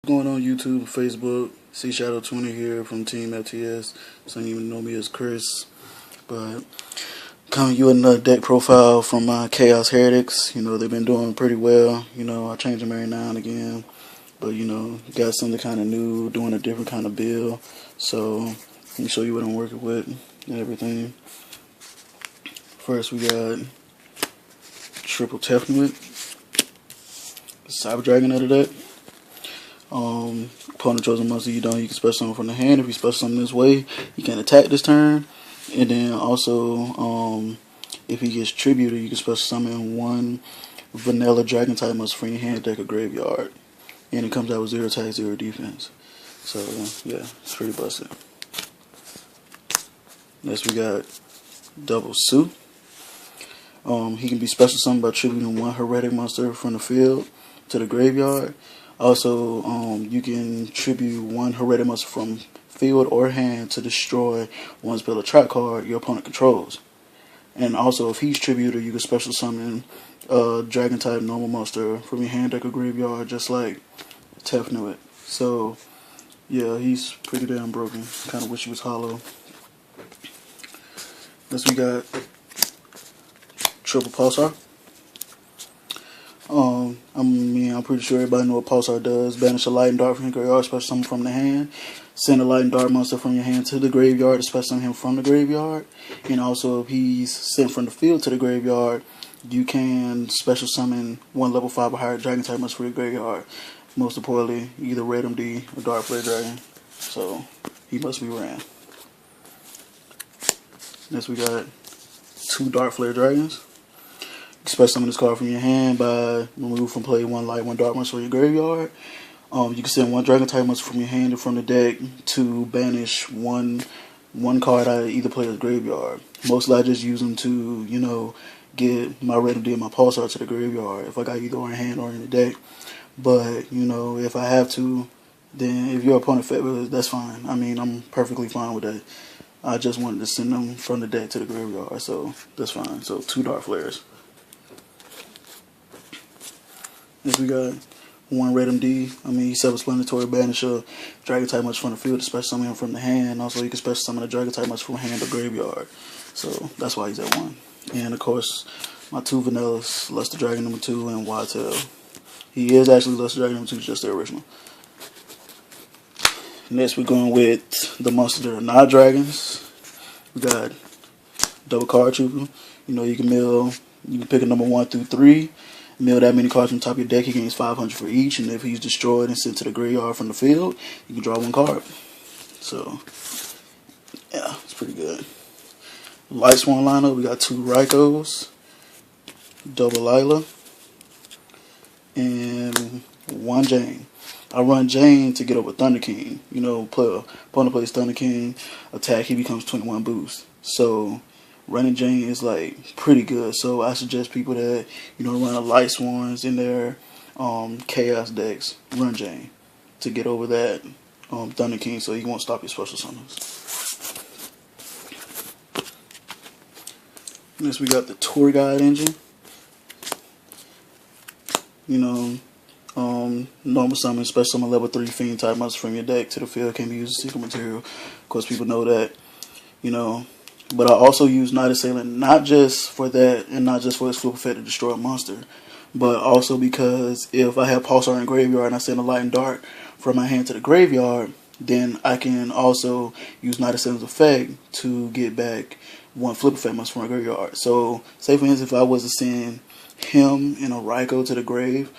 Going on YouTube, Facebook, C Shadow 20 here from Team FTS. Some even know me as Chris, but coming you another deck profile from my Chaos Heretics. They've been doing pretty well. I change them every now and again, but got something kind of new, doing a different kind of build. So let me show you what I'm working with and everything. First, we got triple Tefnuit, Cyber Dragon out of deck. Opponent chosen monster you don't, you can special summon from the hand. If you special summon this way, you can attack this turn. And then also, if he gets tributed, you can special summon one vanilla dragon type monster from your hand, deck, or graveyard. And it comes out with 0 attack, 0 defense. So yeah, it's pretty busted. Next we got double Sue. He can be special summoned by tributing one Hieratic monster from the field to the graveyard. Also, you can tribute one Hieratic monster from field or hand to destroy one spell or trap card your opponent controls. And also, if he's tributed, you can special summon a dragon type normal monster from your hand, deck, or graveyard, just like Tefnuit. So yeah, he's pretty damn broken. Kind of wish he was hollow. Next we got triple Pulsar. I'm pretty sure everybody know what Pulsar does. Banish a light and dark from your graveyard, special summon from the hand. Send a light and dark monster from your hand to the graveyard, special summon him from the graveyard. And also, if he's sent from the field to the graveyard, you can special summon one level 5 or higher dragon type monster for your graveyard. Most importantly, either Red MD or Dark Flare Dragon. So, he must be ran. Next, we got 2 Dark Flare Dragons. Special summon this card from your hand by remove from play one light, one dark monster from your graveyard. You can send one dragon type monster from your hand or from the deck to banish one card out of either player's graveyard. Mostly I just use them to, get my Red MD and my Pulsar to the graveyard if I got either in hand or in the deck. But, if I have to, then if your opponent favors, that's fine. I mean, I'm perfectly fine with that. I just wanted to send them from the deck to the graveyard, so that's fine. So 2 Dark Flares. Next we got 1 Red MD. He's self-explanatory. Banish a dragon type monster from the field to special summon him from the hand. Also, you can special summon a dragon type monster from hand or graveyard. So that's why he's at 1. And of course, my 2 vanillas, Luster Dragon number 2 and Wildtail. He is actually Luster Dragon number 2, just the original. Next, we're going with the monsters that are not dragons. We got double card trooper. You can pick a number 1 through 3. Mill that many cards from the top of your deck. He gains 500 for each, and if he's destroyed and sent to the graveyard from the field, you can draw 1 card. So, yeah, it's pretty good. Light Swan lineup, we got 2 Raikos, double Lila, and 1 Jane. I run Jane to get over Thunder King. Opponent plays Thunder King, attack, he becomes 21 boost. So, running Jane is like pretty good, so I suggest people that run a Light Swans in their Chaos decks, run Jane to get over that Thunder King, so he won't stop your special summons. Next we got the Tour Guide engine. Normal summon, special summon level 3 Fiend type monster from your deck to the field can be used as secret material. Of course, people know that. But I also use Night Assailant not just for that and not just for its flip effect to destroy a monster, but also because if I have Pulsar in graveyard and I send a light and dark from my hand to the graveyard, then I can also use Night Assailant's effect to get back 1 flip effect monster from my graveyard. So, say for instance, if I was to send him and a Raiko to the grave,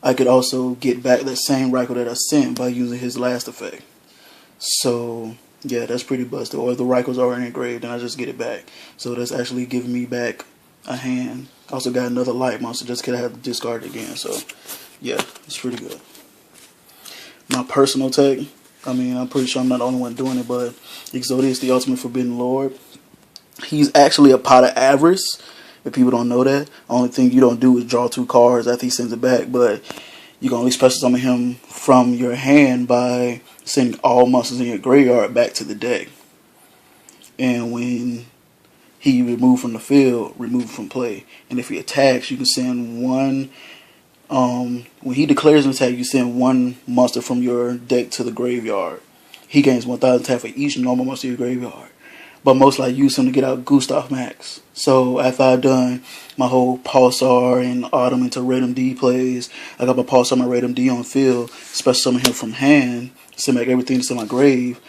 I could also get back that same Raiko that I sent by using his last effect. So, yeah, that's pretty busted. Or if the Raiko's already engraved, then I just get it back. So that's actually giving me back a hand. Also got another light monster just because I have to discard it again. So, yeah, it's pretty good. My personal take, I'm pretty sure I'm not the only one doing it, but Exodius, the Ultimate Forbidden Lord, he's actually a pot of avarice. If people don't know that, only thing you don't do is draw 2 cards after he sends it back. But you can only special summon him from your hand by sending all monsters in your graveyard back to the deck. And when he removed from the field, remove from play. And if he attacks, you can send 1 When he declares an attack, you send one monster from your deck to the graveyard. He gains 1,000 attack for each normal monster in your graveyard. But most likely use him to get out Gustav Max. So after I've done my whole Pulsar and Autumn into Raid D plays, I got my Pulsar and my Raid D on field, special summon him from hand, send back everything that's in my grave.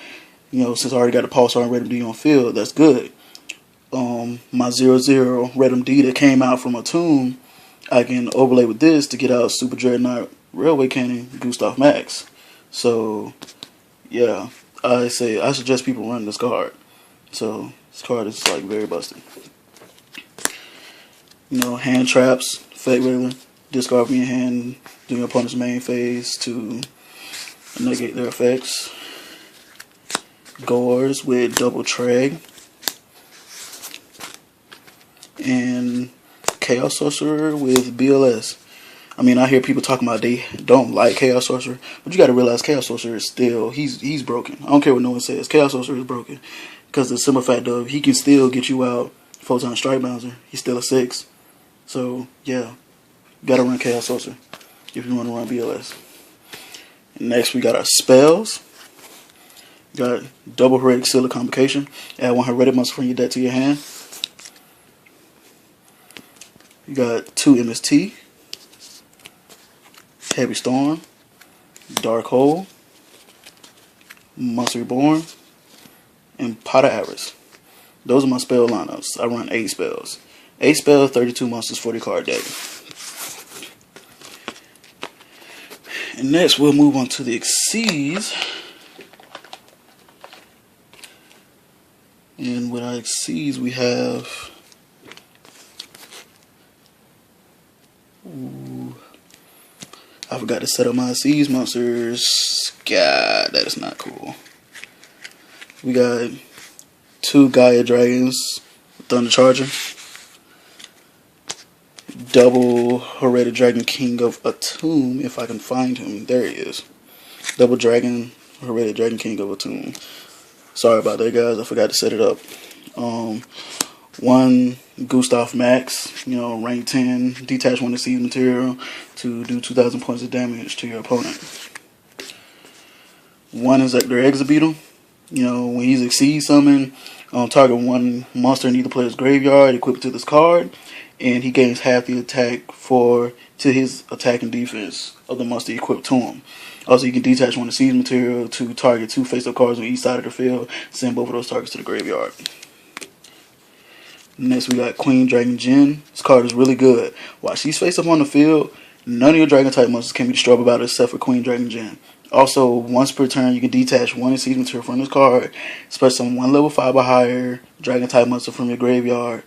Since I already got the Pulsar and Raid D on field, that's good. My 0/0 Raid D that came out from a tomb, I can overlay with this to get out Super Dreadnought Railway Cannon Gustav Max. So, yeah, I suggest people run this card. So this card is like very busted. Hand traps, fake regular, discard from your hand during your opponent's main phase to negate their effects. Gores with double trag. And Chaos Sorcerer with BLS. I hear people talking about they don't like Chaos Sorcerer, but you got to realize Chaos Sorcerer is still, he's broken. I don't care what no one says. Chaos Sorcerer is broken. Because the simple fact of he can still get you out Photon Strike Bouncer. He's still a 6. So, yeah. You got to run Chaos Sorcerer if you want to run BLS. And next we got our spells. Got double Hieratic Sealer Convocation. Add one Hieratic monster from your deck to your hand. You got 2 MST. Heavy Storm. Dark Hole. Monster Reborn. And Pot of Avarice. Those are my spell lineups. I run 8 spells. 8 spells, 32 monsters, 40 card deck. And next we'll move on to the Exceeds. And with our Exceeds we have... I forgot to set up my Exceeds monsters. God, that is not cool. We got 2 Gaia Dragons, Thunder Charger, double Hieratic Dragon King of Atum, if I can find him. There he is. Double Dragon, Hieratic Dragon King of Atum. Sorry about that, guys. I forgot to set it up. 1 Gustav Max, rank 10, detach 1 Exceeds material to do 2,000 points of damage to your opponent. 1 is their Exobeetle. When he's Exceed summon, target 1 monster in either player's graveyard, equip it to this card, and he gains half the attack to his attack and defense of the monster equipped to him. Also, you can detach 1 Exceed material to target 2 face-up cards on each side of the field, send both of those targets to the graveyard. Next, we got Queen Dragon Jin. This card is really good. While she's face-up on the field, none of your Dragon-type monsters can be destroyed by it except for Queen Dragon Jin. Also, once per turn, you can detach 1 Exceed material from this card, special summon 1 level 5 or higher Dragon-type monster from your graveyard,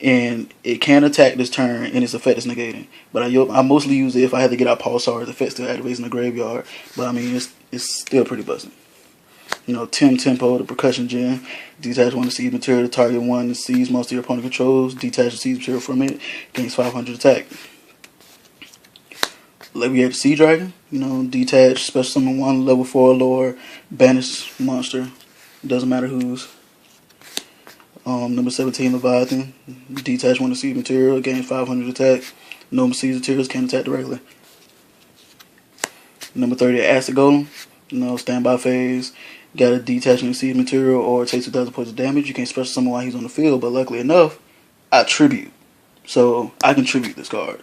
and it can attack this turn, and its effect is negated. But I mostly use it if I had to get out Pulsar, the effect still activates in the graveyard. But it's still pretty busted. Tim Tempo, the Percussion Gem, detach 1 Exceed material to target 1 Exceed monster your opponent controls, detach Exceed material from it, gains 500 attack. Leviate Sea Dragon, detach, special summon 1 level 4 lore, banish monster, doesn't matter whose. Number 17 Leviathan, detach 1 Exceed material, gains 500 attack. No Exceed materials can't attack directly. Number 30 Acid Golem, standby phase. Got to detach an Exceed material or take 2,000 points of damage. You can't special summon while he's on the field, but luckily enough, I tribute. So I can tribute this card.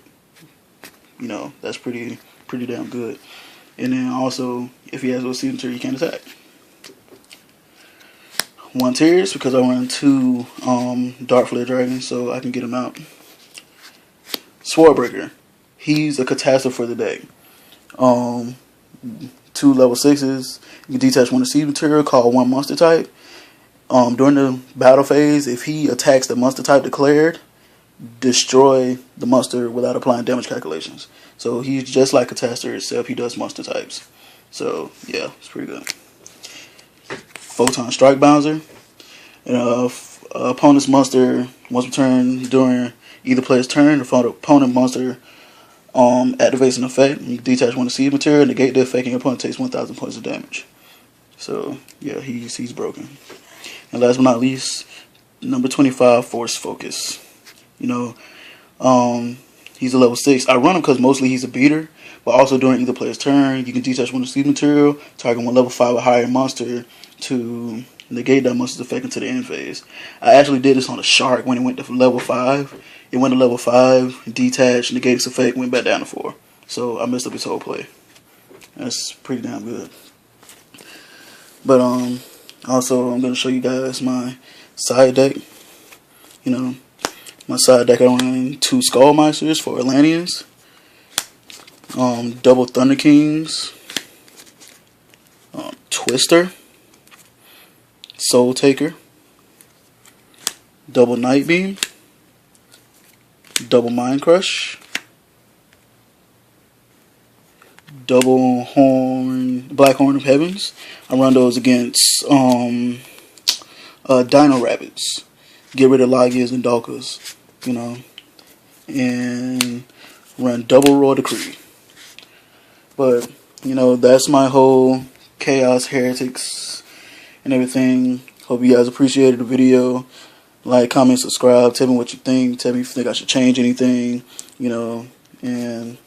That's pretty damn good. And then also, if he has no Exceed material, you can't attack. 1 Tears, because I run 2 Dark Flare Dragons, so I can get him out. Swordbreaker. He's a catastrophe for the deck. 2 level 6s. You can detach 1 Exceed material, call 1 monster type. During the battle phase, if he attacks the monster type declared, destroy the monster without applying damage calculations. So he's just like Catastrophe, except he does monster types. So yeah, it's pretty good. Photon Strike Bouncer. Opponent's monster once returned during either player's turn, the opponent monster activates an effect. You detach 1 Exceed material, negate the effect, and your opponent takes 1,000 points of damage. So yeah, he's broken. And last but not least, number 25, Force Focus. He's a level 6. I run him because mostly he's a beater, but also during either player's turn, you can detach one sleep material, target one level 5 or higher monster to negate that monster's effect into the end phase. I actually did this on a shark when it went to level 5. It went to level 5, detached, negate its effect, went back down to 4. So I messed up his whole play. That's pretty damn good. But also I'm gonna show you guys my side deck. You know, my side deck, I run 2 Skullmeisters for Atlanteans, double Thunder Kings, Twister, Soul Taker, double Night Beam, double Mind Crush, double Black Horn of Heavens. I run those against Dino Rabbits. Get rid of Logias and Dalkas, you know, and run double Royal Decree. But, you know, that's my whole Chaos Heretics and everything. Hope you guys appreciated the video. Like, comment, subscribe. Tell me what you think. Tell me if you think I should change anything, you know. And,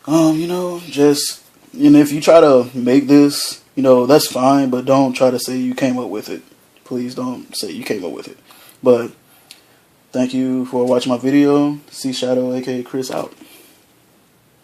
you know, just, you know, if you try to make this, you know, that's fine. But don't try to say you came up with it. Please don't say you came up with it. But thank you for watching my video. C Shadow, aka Chris, out.